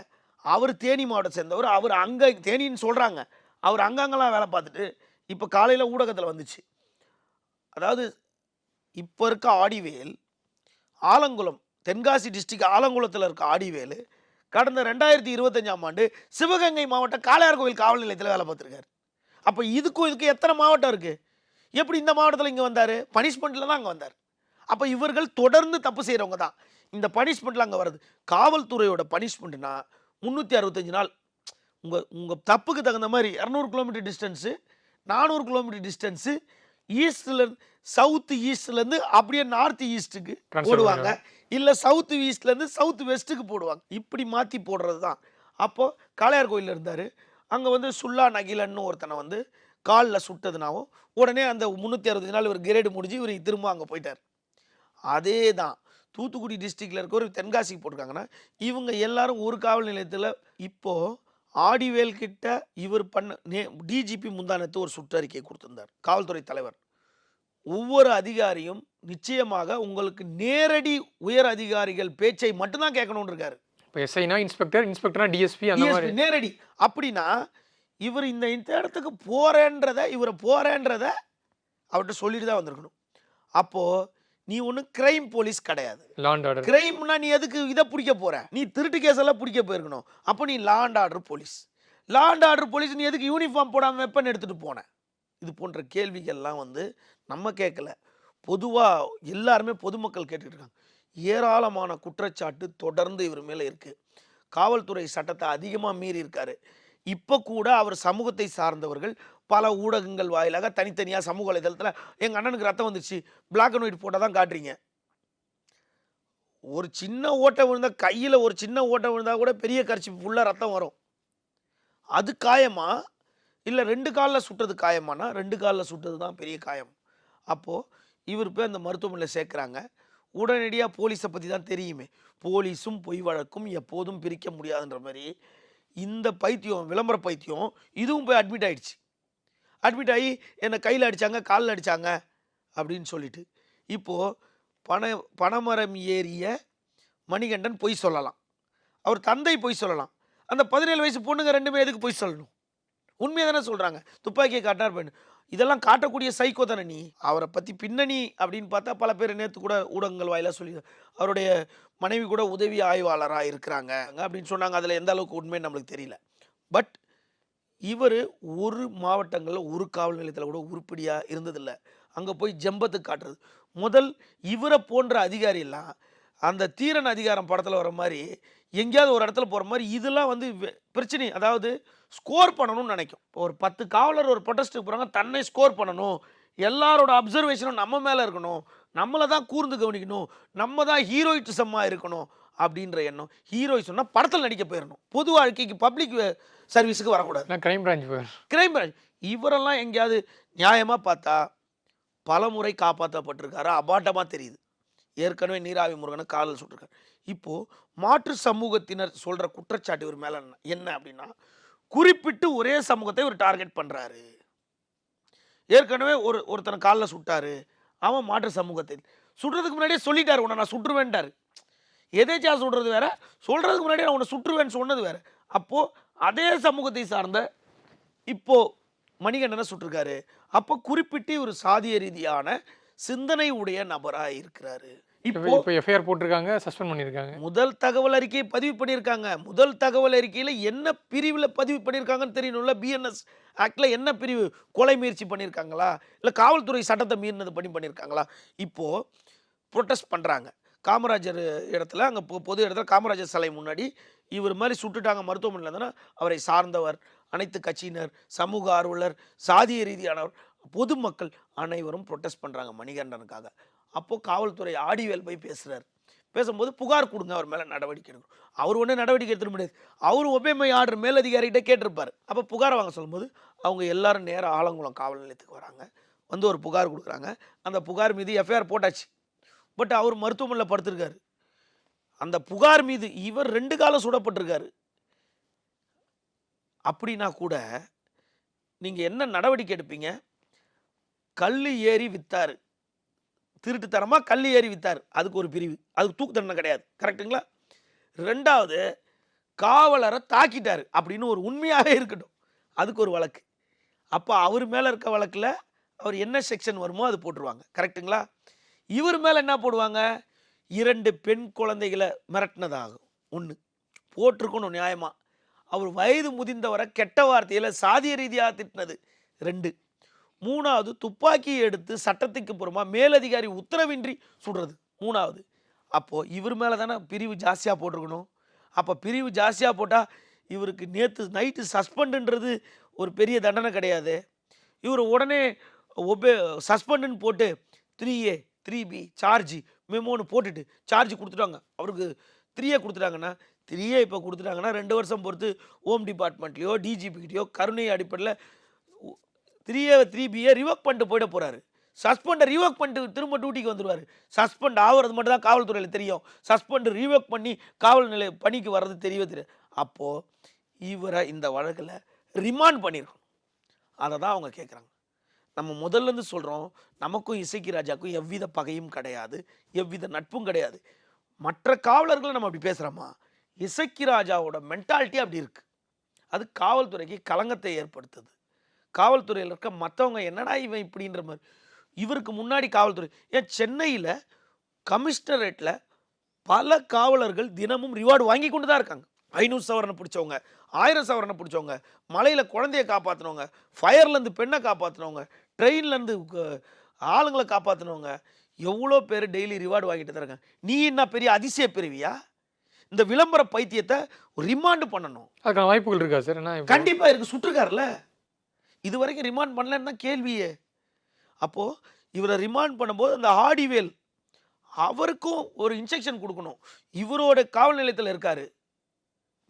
அவர் தேனி மாவட்டம் சேர்ந்தவர். அவர் அங்கே தேனின்னு சொல்கிறாங்க, அவர் அங்கங்கெல்லாம் வேலை பார்த்துட்டு இப்போ காலையில் ஊடகத்தில் வந்துச்சு. அதாவது இப்போ இருக்க ஆடிவேல் ஆலங்குளம், தென்காசி டிஸ்ட்ரிக்ட் ஆலங்குளத்தில் இருக்க ஆடிவேலு கடந்த 2025ஆம் ஆண்டு சிவகங்கை மாவட்டம் காளையார் கோவில் காவல் நிலையத்தில் வேலை பார்த்துருக்காரு. அப்போ இதுக்கும் எத்தனை மாவட்டம் இருக்குது? எப்படி இந்த மாவட்டத்தில் இங்கே வந்தார்? பனிஷ்மெண்ட்டில் தான் அங்கே வந்தார். அப்போ இவர்கள் தொடர்ந்து தப்பு செய்கிறவங்க தான். இந்த பனிஷ்மெண்ட்டில் அங்கே வருது. காவல்துறையோட பனிஷ்மெண்ட்னா 365 நாள். உங்கள் தப்புக்கு தகுந்த மாதிரி 200 கிலோமீட்டர் டிஸ்டன்ஸு, 400 கிலோமீட்டர் டிஸ்டன்ஸு, ஈஸ்ட்லேருந்து சவுத் ஈஸ்ட்லேருந்து அப்படியே நார்த் ஈஸ்ட்டுக்கு போடுவாங்க, இல்லை சவுத் ஈஸ்ட்லேருந்து சவுத் வெஸ்ட்டுக்கு போடுவாங்க. இப்படி மாற்றி போடுறது தான். அப்போது காளையார் கோயிலில் இருந்தார். அங்கே வந்து சுல்லா நகிலன்னு ஒருத்தனை வந்து காலில் சுட்டதுனாவும் உடனே அந்த 365 நாள் இவர் கிரேடு முடிஞ்சு இவர் திரும்ப அங்கே போயிட்டார். அதே தான் தூத்துக்குடி டிஸ்ட்ரிக்டில் இருக்க ஒரு தென்காசிக்கு போட்டிருக்காங்கன்னா இவங்க எல்லாரும் ஒரு காவல் நிலையத்தில். இப்போது ஆடிவேல் கிட்ட இவர் டிஜிபி முந்தானத்து ஒரு சுற்றறிக்கை கொடுத்திருந்தார் காவல்துறை தலைவர். ஒவ்வொரு அதிகாரியும் நிச்சயமாக உங்களுக்கு நேரடி உயர் அதிகாரிகள் பேச்சை மட்டும்தான் கேட்கணும்னு இருக்காரு. இப்போ எஸ்ஐனா இன்ஸ்பெக்டர், இன்ஸ்பெக்டர்னா டிஎஸ்பி, அந்த மாதிரி நேரடி. அப்படின்னா இவர் இந்த இடத்துக்கு போறேன்றதை அவர்கிட்ட சொல்லிட்டு தான் வந்திருக்கணும். அப்போது நீ ஒன்றும் கிரைம் போலீஸ் கிடையாது. கிரைம்னா நீ எதுக்கு இதை பிடிக்க போற? நீ திருட்டு கேஸ் எல்லாம் பிடிக்க போயிருக்கணும். அப்போ நீ law and order police. Law and order police நீ எதுக்கு யூனிஃபார்ம் போடாமல் வெப்பன் எடுத்துகிட்டு போனேன்? இது போன்ற கேள்விகள்லாம் வந்து நம்ம கேட்கல, பொதுவாக எல்லாருமே பொதுமக்கள் கேட்டுக்கிட்டு இருக்காங்க. ஏராளமான குற்றச்சாட்டு தொடர்ந்து இவர் மேலே இருக்குது. காவல்துறை சட்டத்தை அதிகமாக மீறி இருக்காரு. இப்போ கூட அவர் சமூகத்தை சார்ந்தவர்கள் பல ஊடகங்கள் வாயிலாக தனித்தனியாக சமூக வலைதளத்தில் எங்கள் அண்ணனுக்கு ரத்தம் வந்துச்சு, பிளாக் அண்ட் ஒயிட் போட்டால் தான் காட்டுறீங்க. ஒரு சின்ன ஓட்டை விழுந்தால், கையில் ஒரு சின்ன ஓட்டை விழுந்தால் கூட பெரிய கர்ச்சி ஃபுல்லாக ரத்தம் வரும். அது காயமா? இல்லை 2 காலில் சுட்டது காயமானா 2 காலில் சுட்டது தான் பெரிய காயம். அப்போது இவர் போய் அந்த மருத்துவமனையில் சேர்க்குறாங்க. உடனடியாக போலீஸை பற்றி தான் தெரியுமே, போலீஸும் பொய் வழக்கும் எப்போதும் பிரிக்க முடியாதுன்ற மாதிரி இந்த பைத்தியம், விளம்பர பைத்தியம் இதுவும் போய் அட்மிட் ஆயிடுச்சு. அட்மிட் ஆகி என்னை கையில் அடித்தாங்க, காலில் அடித்தாங்க அப்படின்னு சொல்லிட்டு இப்போது பனைமரம் ஏறிய மணிகண்டன் பொய் சொல்லலாம், அவர் தந்தை பொய் சொல்லலாம். அந்த 17 வயசு பொண்ணுங்க 2மே எதுக்கு பொய் சொல்லணும்? உண்மையை தானே சொல்கிறாங்க. துப்பாக்கியை காட்டினார் பெண், இதெல்லாம் காட்டக்கூடிய சைக்கோ தானே நீ. அவரை பற்றி பின்னணி அப்படின்னு பார்த்தா பல பேர் நேற்று கூட ஊடகங்கள் வாயிலாக சொல்லி அவருடைய மனைவி கூட உதவி ஆய்வாளராக இருக்கிறாங்க அப்படின்னு சொன்னாங்க. அதில் எந்த அளவுக்கு உண்மைன்னு நம்மளுக்கு தெரியல. பட் இவர் ஒரு மாவட்டங்களில் ஒரு காவல் நிலையத்தில் கூட உருப்படியாக இருந்ததில்லை. அங்கே போய் ஜம்பத்துக்கு காட்டுறது. முதல் இவரை போன்ற அதிகாரி எல்லாம் அந்த தீரன் அதிகாரம் படத்தில் வர மாதிரி எங்கேயாவது ஒரு இடத்துல போகிற மாதிரி இதெல்லாம் வந்து பிரச்சனை, அதாவது ஸ்கோர் பண்ணணும்னு நினைக்கும். இப்போ ஒரு 10 காவலர் ஒரு ப்ரொடெஸ்ட்டுக்கு போகிறாங்க, தன்னை ஸ்கோர் பண்ணணும், எல்லாரோட அப்சர்வேஷனும் நம்ம மேலே இருக்கணும், நம்மளை தான் கூர்ந்து கவனிக்கணும், நம்ம தான் ஹீரோயிட்டிசமாக இருக்கணும் அப்படின்ற எண்ணம். ஹீரோயிசம்னா படத்தில் நடிக்க போயிடணும், பொது வாழ்க்கைக்கு பப்ளிக் சர்வீஸுக்கு வரக்கூடாது. கிரைம் பிரான்ச் கிரைம் பிரான்ச் இவரெல்லாம் எங்கேயாவது நியாயமாக பார்த்தா பல முறை காப்பாற்றப்பட்டிருக்காரு. அபாண்டமாக தெரியுது. ஏற்கனவே நீராவி முருகனை காலில் சுட்டிருக்காரு. இப்போது மாற்று சமூகத்தினர் சொல்கிற குற்றச்சாட்டு இவர் மேலே என்ன அப்படின்னா, குறிப்பிட்டு ஒரே சமூகத்தை ஒரு டார்கெட் பண்ணுறாரு. ஏற்கனவே ஒருத்தனை காலில் சுட்டாரு, அவன் மாற்று சமூகத்தை சுடுறதுக்கு முன்னாடியே சொல்லிட்டாரு, உன்னை நான் சுட்டுருவேன்ட்டாரு. எதேச்சா சுடுறது வேற, சொல்கிறதுக்கு முன்னாடியே நான் உன்னை சுட்டுருவேன்னு சொன்னது வேற. அப்போது அதே சமூகத்தை சார்ந்த இப்போது மணிகண்டனை சுட்டிருக்காரு. அப்போ குறிப்பிட்டு ஒரு சாதிய ரீதியான சிந்தனை உடைய நபராக இருக்கிறாரு. இப்போ எஃப்ஐஆர் போட்டிருக்காங்க, சஸ்பெண்ட் பண்ணியிருக்காங்க. முதல் தகவல் அறிக்கையை பதிவு பண்ணியிருக்காங்க. முதல் தகவல் அறிக்கையில் என்ன பிரிவில் பதிவு பண்ணியிருக்காங்கன்னு தெரியணும்ல. பிஎன்எஸ் ஆக்டில் என்ன பிரிவு, கொலை முயற்சி பண்ணியிருக்காங்களா, இல்லை காவல்துறை சட்டத்தை மீறினது பண்ணியிருக்காங்களா? இப்போது ப்ரொட்டஸ்ட் பண்ணுறாங்க காமராஜர் இடத்துல, அங்கே பொது இடத்துல காமராஜர் சிலை முன்னாடி இவர் மாதிரி சுட்டுட்டாங்க மருத்துவமனையில் இருந்தனா அவரை சார்ந்தவர், அனைத்து கட்சியினர், சமூக ஆர்வலர், சாதிய ரீதியானவர், பொதுமக்கள் அனைவரும் ப்ரொட்டஸ்ட் பண்ணுறாங்க மணிகண்டனுக்காக. அப்போது காவல்துறை ஆடிவேல் போய் பேசுகிறார். பேசும்போது புகார் கொடுங்க, அவர் மேலே நடவடிக்கை எடுக்கணும். அவர் ஒன்றே நடவடிக்கை எடுத்துட முடியாது, அவர் ஒபேமை ஆர்டர் மேலதிகாரிகிட்ட கேட்டிருப்பார். அப்போ புகாரை வாங்க சொல்லும்போது அவங்க எல்லாரும் நேராக ஆலங்குளம் காவல் நிலையத்துக்கு வராங்க. வந்து ஒரு புகார் கொடுக்குறாங்க. அந்த புகார் மீது எஃப்ஐஆர் போட்டாச்சு. பட் அவர் மருத்துவமனையில் படுத்திருக்காரு. அந்த புகார் மீது இவர் 2 காலம் சுடப்பட்டிருக்காரு. அப்படின்னா கூட நீங்கள் என்ன நடவடிக்கை எடுப்பீங்க? கல் ஏறி வித்தாரு, திருட்டுத்தனமாக கல் ஏறி வித்தார், அதுக்கு ஒரு பிரிவு, அதுக்கு தூக்கு தண்டனை கிடையாது. கரெக்டுங்களா? 2வது காவலரை தாக்கிட்டார் அப்படின்னு ஒரு உண்மையாகவே இருக்கட்டும், அதுக்கு ஒரு வழக்கு. அப்போ அவர் மேலே இருக்க வழக்கில் அவர் என்ன செக்ஷன் வருமோ அது போட்டுருவாங்க. கரெக்டுங்களா? இவர் மேலே என்ன போடுவாங்க? 2 பெண் குழந்தைகளை மிரட்டினதாகும் 1 போட்டிருக்கணும் நியாயமாக. அவர் வயது முதிர்ந்தவரை கெட்ட வார்த்தையில் சாதிய ரீதியாக திட்டினது 2. 3வது துப்பாக்கியை எடுத்து சட்டத்துக்கு புறமா மேலதிகாரி உத்தரவின்றி சுடுறது 3வது. அப்போது இவர் மேலே தானே பிரிவு ஜாஸ்தியாக போட்டிருக்கணும். அப்போ பிரிவு ஜாஸ்தியாக போட்டால் இவருக்கு நேற்று நைட்டு சஸ்பெண்டுன்றது ஒரு பெரிய தண்டனை கிடையாது. இவர் உடனே சஸ்பெண்டுன்னு போட்டு 3A 3B சார்ஜ் மெமோன்னு போட்டுட்டு சார்ஜ் கொடுத்துட்டாங்க. அவருக்கு 3A கொடுத்துட்டாங்கன்னா 3A இப்போ கொடுத்துட்டாங்கன்னா 2 வருஷம் பொறுத்து ஹோம் டிபார்ட்மெண்ட்லையோ டிஜிபிகிட்டையோ கருணை அடிப்படையில் 3A ரிவோக் பண்ணிட்டு போயிட போகிறாரு. சஸ்பெண்டை ரிவோக் பண்ணிட்டு திரும்ப டியூட்டிக்கு வந்துடுவார். சஸ்பெண்ட் ஆகிறது மட்டும் தான் காவல்துறையில் தெரியும், சஸ்பெண்ட் ரிவோக் பண்ணி காவல் நிலைய பணிக்கு வர்றது தெரியவே தெரியும். அப்போது இவரை இந்த வழக்கில் ரிமாண்ட் பண்ணியிருக்கணும். அதை தான் அவங்க கேட்குறாங்க. நம்ம முதல்லேருந்து சொல்கிறோம், நமக்கும் இசக்கி ராஜாவுக்கும் எவ்வித பகையும் கிடையாது, எவ்வித நட்பும் கிடையாது. மற்ற காவலர்களை நம்ம அப்படி பேசுகிறோமா? இசக்கி ராஜாவோட மென்டாலிட்டி அப்படி இருக்குது. அது காவல்துறைக்கு களங்கத்தை ஏற்படுத்துது. காவல்துறையில் இருக்க மற்றவங்க என்னடா இவன் இப்படின்ற மாதிரி. இவருக்கு முன்னாடி காவல்துறை ஏன் சென்னையில் கமிஷனரேட்டில் பல காவலர்கள் தினமும் ரிவார்டு வாங்கி கொண்டு தான் இருக்காங்க. 500 சவரனை பிடிச்சவங்க, 1000 சவரனை பிடிச்சவங்க, மலையில் குழந்தைய காப்பாற்றினவங்க, ஃபயர்லேருந்து பெண்ணை காப்பாற்றினவங்க, ட்ரெயின்லேருந்து ஆளுங்களை காப்பாற்றினவங்க, எவ்வளோ பேர் டெய்லி ரிவார்டு வாங்கிட்டு தான் இருக்காங்க. நீ என்ன பெரிய அதிசய பிரிவியா? இந்த விளம்பர பைத்தியத்தை ரிமாண்ட் பண்ணணும். அதுக்கான வாய்ப்புகள் இருக்கா சார்? கண்டிப்பாக இருக்குது. சுட்டுருக்காருல, இது வரைக்கும் ரிமாண்ட் பண்ணலன்னு தான் கேள்வியே. அப்போது இவரை ரிமாண்ட் பண்ணும்போது அந்த ஆடிவேல் அவருக்கும் ஒரு இன்ஸ்ட்ரக்ஷன் கொடுக்கணும். இவரோட காவல் நிலையத்தில் இருக்காரு,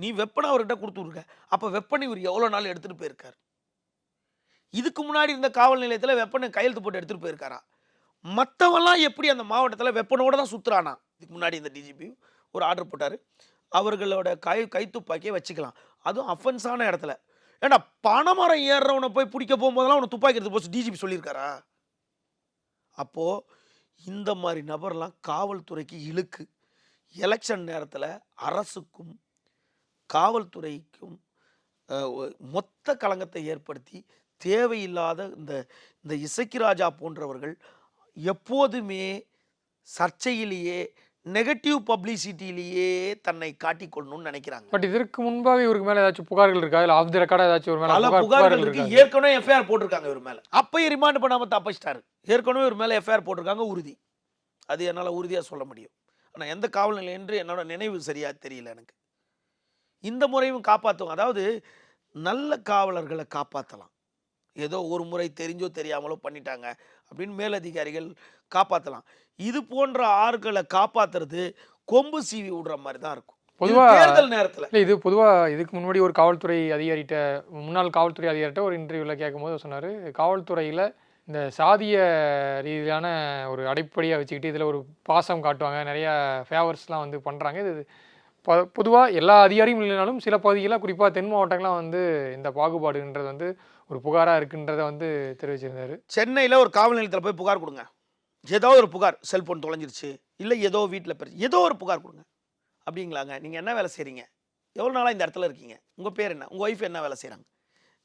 நீ வெப்பனை அவர்கிட்ட கொடுத்துருக்க. அப்போ வெப்பனை இவர் எவ்வளோ நாள் எடுத்துகிட்டு போயிருக்கார்? இதுக்கு முன்னாடி இருந்த காவல் நிலையத்தில் வெப்பனை கையெழுத்து போட்டு எடுத்துகிட்டு போயிருக்காரா? மற்றவெல்லாம் எப்படி அந்த மாவட்டத்தில் வெப்பனோடு தான் சுற்றுறானா? இதுக்கு முன்னாடி இந்த டிஜிபி ஒரு ஆர்டர் போட்டார், அவர்களோட கைத்துப்பாக்கியை வச்சுக்கலாம், அதுவும் அஃபென்ஸான இடத்துல. ஏன்னா பனைமரம் ஏறுறவனை போய் பிடிக்க போகும்போதெல்லாம் அவனை துப்பாக்கி எடுத்து போச்சு டிஜிபி சொல்லியிருக்காரா? அப்போது இந்த மாதிரி நபர்லாம் காவல்துறைக்கு இழுக்கு. எலெக்ஷன் நேரத்தில் அரசுக்கும் காவல்துறைக்கும் மொத்த களங்கத்தை ஏற்படுத்தி தேவையில்லாத இந்த இசக்கி ராஜா போன்றவர்கள் எப்போதுமே சர்ச்சையிலேயே நெகட்டிவ் பப்ளிசிட்டியிலேயே தன்னை காட்டிக்கொள்ளணும்னு நினைக்கிறாங்க. பட் இதற்கு முன்பாக இவருக்கு மேல ஏதாச்சும் புகார்கள் இருக்கா? இல்ல ஆஃப் தி ரெக்கார்டா ஏதாச்சும் ஒரு மேல பல புகார்கள் இருக்கு. ஏற்கனவே எஃப்ஐஆர் போட்டிருக்காங்க இவர் மேல. அப்பயே ரிமாண்ட் பண்ணாம தப்பிச்சிட்டாரு. ஏற்கனவே இவர் மேல எஃப்ஐஆர் போட்டிருக்காங்க உறுதி. அது என்னால் உறுதியாக சொல்ல முடியும். ஆனால் எந்த காவல் நிலையம் என்று என்னோட நினைவு சரியாக தெரியல எனக்கு. இந்த முறையும் காப்பாற்றுவோம். அதாவது நல்ல காவலர்களை காப்பாற்றலாம். ஏதோ ஒரு முறை தெரிஞ்சோ தெரியாமலோ பண்ணிட்டாங்க அப்படின்னு மேலதிகாரிகள் காப்பாற்றலாம். இது போன்ற ஆட்களை காப்பாற்றுறது கொம்பு சீவி விடுற மாதிரி தான் இருக்கும் பொதுவாக தேர்தல் நேரத்தில். இல்லை, இது பொதுவாக இதுக்கு முன்னாடி ஒரு காவல்துறை அதிகாரிகிட்ட, முன்னாள் காவல்துறை அதிகாரிகிட்ட ஒரு இன்டர்வியூவில் கேட்கும்போது சொன்னார், காவல்துறையில் இந்த சாதிய ரீதியான ஒரு அடிப்படையாக வச்சுக்கிட்டு இதில் ஒரு பாசம் காட்டுவாங்க, நிறையா ஃபேவர்ஸ்லாம் வந்து பண்ணுறாங்க. இது பொதுவாக எல்லா அதிகாரியும் இல்லைனாலும் சில பகுதிகளில் குறிப்பாக தென் மாவட்டங்கள்லாம் வந்து இந்த பாகுபாடுன்றது வந்து ஒரு புகாராக இருக்குன்றதை வந்து தெரிவிச்சிருந்தார். சென்னையில் ஒரு காவல் நிலையத்தில் போய் புகார் கொடுங்க. ஏதோ ஒரு புகார், செல்ஃபோன் தொலைஞ்சிருச்சு, இல்லை ஏதோ வீட்டில் பிரச்சனை, ஏதோ ஒரு புகார் கொடுங்க. அப்படிங்களாங்க, நீங்கள் என்ன வேலை செய்கிறீங்க, எவ்வளோ நாளாக இந்த இடத்துல இருக்கீங்க, உங்கள் பேர் என்ன, உங்கள் ஒய்ஃப் என்ன வேலை செய்கிறாங்க,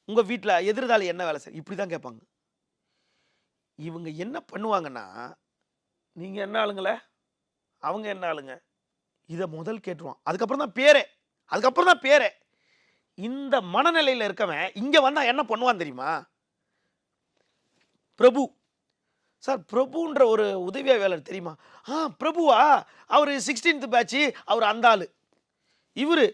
உங்கள் வீட்டில் எதிர்தாளி என்ன வேலை செய்ய, இப்படி தான் கேட்பாங்க. இவங்க என்ன பண்ணுவாங்கன்னா, நீங்கள் என்ன ஆளுங்களே, அவங்க என்ன ஆளுங்க, இதை முதல் கேட்டுருவான். அதுக்கப்புறம் தான் பேரே. இந்த மனநிலையில் இருக்கவன் இங்கே வந்தால் என்ன பண்ணுவான் தெரியுமா? பிரபு சார், பிரபுன்ற ஒரு உதவியாளர் தெரியுமா? பிரபுவா, அவர் 16th பேட்ச், அவர் அந்த ஆள், இவர்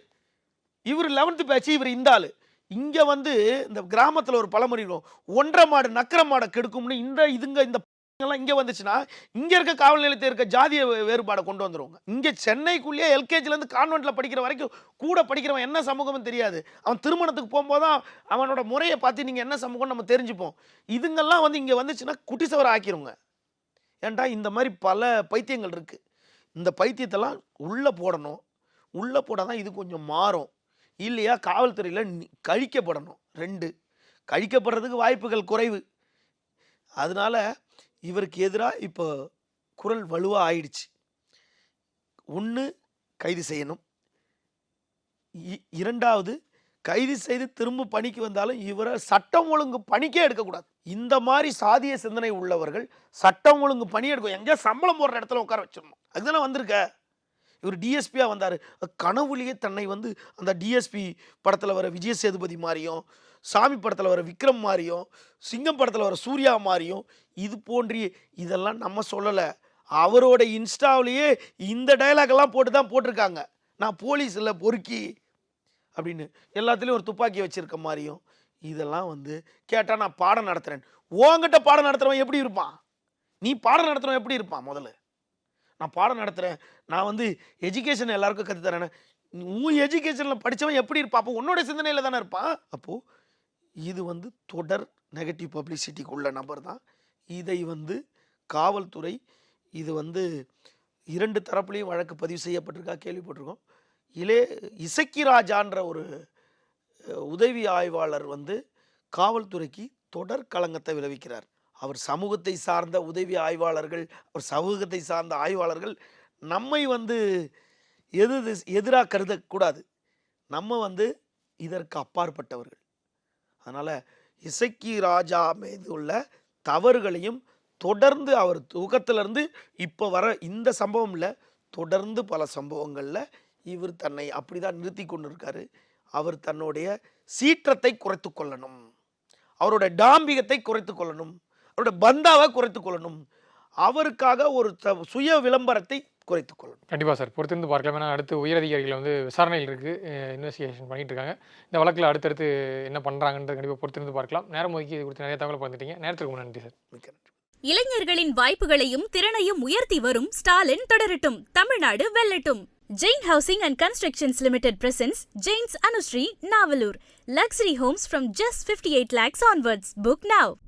11th பேட்ச், இவர் இந்த ஆள். இங்கே வந்து இந்த கிராமத்தில் ஒரு பழமொழி இருக்கும், ஒன்றரை மாடு நக்கர மாடை கெடுக்கும்னு. இந்த எல்லாம் இங்கே வந்துச்சுன்னா இங்கே இருக்க காவல் நிலையத்தில் இருக்க ஜாதிய வேறுபாடை கொண்டு வந்துடுவாங்க. இங்கே சென்னைக்குள்ளேயே எல்கேஜிலேருந்து கான்வென்ட்டில் படிக்கிற வரைக்கும் கூட படிக்கிறவன் என்ன சமூகம்னு தெரியாது. அவன் திருமணத்துக்கு போகும்போது தான் அவனோட முறையை பார்த்து நீங்கள் என்ன சமூகம்னு நம்ம தெரிஞ்சுப்போம். இதுங்கெல்லாம் வந்து இங்கே வந்துச்சுன்னா குட்டிசவரை ஆக்கிருங்க. ஏன்டா இந்த மாதிரி பல பைத்தியங்கள் இருக்குது. இந்த பைத்தியத்தெல்லாம் உள்ளே போடணும். உள்ளே போட்டால் தான் இது கொஞ்சம் மாறும். இல்லையா காவல்துறையில் கழிக்கப்படணும். 2 கழிக்கப்படுறதுக்கு வாய்ப்புகள் குறைவு. அதனால இவருக்கு எதிராக இப்போ குரல் வலுவாக ஆயிடுச்சு. 1 கைது செய்யணும், 2வது கைது செய்து திரும்ப பணிக்கு வந்தாலும் இவரை சட்டம் ஒழுங்கு பணிக்கே எடுக்கக்கூடாது. இந்த மாதிரி சாதிய சிந்தனை உள்ளவர்கள் சட்டம் ஒழுங்கு பணி எடுக்கும், எங்கேயா சம்பளம் போடுற இடத்துல உட்கார வச்சிடணும். அதுதானே வந்திருக்க. இவர் டிஎஸ்பியாக வந்தார். கனவுலேயே தன்னை வந்து அந்த டிஎஸ்பி படத்தில் வர விஜய் சேதுபதி மாதிரியும், சாமி படத்தில் வர விக்ரம் மாதிரியும், சிங்கம் படத்தில் வர சூர்யா மாதிரியும், இது போன்றிய இதெல்லாம் நம்ம சொல்லலை. அவரோட இன்ஸ்டாவிலேயே இந்த டைலாக்லாம் போட்டிருக்காங்க. நான் போலீஸ் இல்லை பொறுக்கி அப்படின்னு, எல்லாத்துலேயும் ஒரு துப்பாக்கி வச்சுருக்க மாதிரியும். இதெல்லாம் வந்து கேட்டால் நான் பாடம் நடத்துகிறேன். உங்ககிட்ட பாடம் நடத்துகிறவன் எப்படி இருப்பான்? நீ பாடம் நடத்துகிறவன் எப்படி இருப்பான்? முதல்ல நான் பாடம் நடத்துகிறேன், நான் வந்து எஜுகேஷன் எல்லாருக்கும் கற்றுத்தரேன். உன் எஜுகேஷனில் படித்தவன் எப்படி இருப்பான்? அப்போ உன்னோட சிந்தனையில் தானே இருப்பான். அப்போது இது வந்து தொடர் நெகட்டிவ் பப்ளிசிட்டிக்கு உள்ள நபர் தான். இதை வந்து காவல்துறை இது வந்து 2 தரப்புலையும் வழக்கு பதிவு செய்யப்பட்டிருக்கா கேள்விப்பட்டிருக்கோம். இசக்கி ராஜான்ற ஒரு உதவி ஆய்வாளர் வந்து காவல்துறைக்கு தொடர் களங்கத்தை விளைவிக்கிறார். அவர் சமூகத்தை சார்ந்த உதவி ஆய்வாளர்கள், அவர் சமூகத்தை சார்ந்த ஆய்வாளர்கள் நம்மை வந்து எதிராக கருதக்கூடாது. நம்ம வந்து இதற்கு அப்பாற்பட்டவர்கள். அதனால் இசக்கி ராஜா மீது உள்ள தவறுகளையும் தொடர்ந்து அவர் துவக்கத்திலிருந்து இப்போ வர இந்த சம்பவம்ல தொடர்ந்து பல சம்பவங்களில் இவர் தன்னை அப்படி தான் நிறுத்தி கொண்டு இருக்காரு. அவர் தன்னுடைய சீற்றத்தை குறைத்து கொள்ளணும், அவருடைய டாம்பிகத்தை குறைத்து கொள்ளணும், அவருடைய பந்தாவை குறைத்து கொள்ளணும், அவருக்காக ஒரு சுய விளம்பரத்தை குறைத்து கொள்ளணும். கண்டிப்பாக சார், பொறுத்திருந்து பார்க்கலாம். ஏன்னா அடுத்து உயரதிகாரிகள் வந்து விசாரணையில் இருக்குது, இன்வெஸ்டிகேஷன் பண்ணிட்டு இருக்காங்க. இந்த வழக்கில் அடுத்தடுத்து என்ன பண்ணுறாங்கன்றது கண்டிப்பாக பொறுத்திருந்து பார்க்கலாம். நேரம் ஒதுக்கி இது குறித்து நிறைய தகவல் பார்த்துட்டீங்க. நேரத்துக்கு நன்றி சார். மிக்க நன்றி. இளைஞர்களின் வாய்ப்புகளையும் திறனையும் உயர்த்தி வரும் ஸ்டாலின் தொடரட்டும், தமிழ்நாடு வெல்லட்டும். Jain Housing and Constructions Limited presents Jain's Anushree, Navalur. Luxury homes from just 58 lakhs onwards. Book now.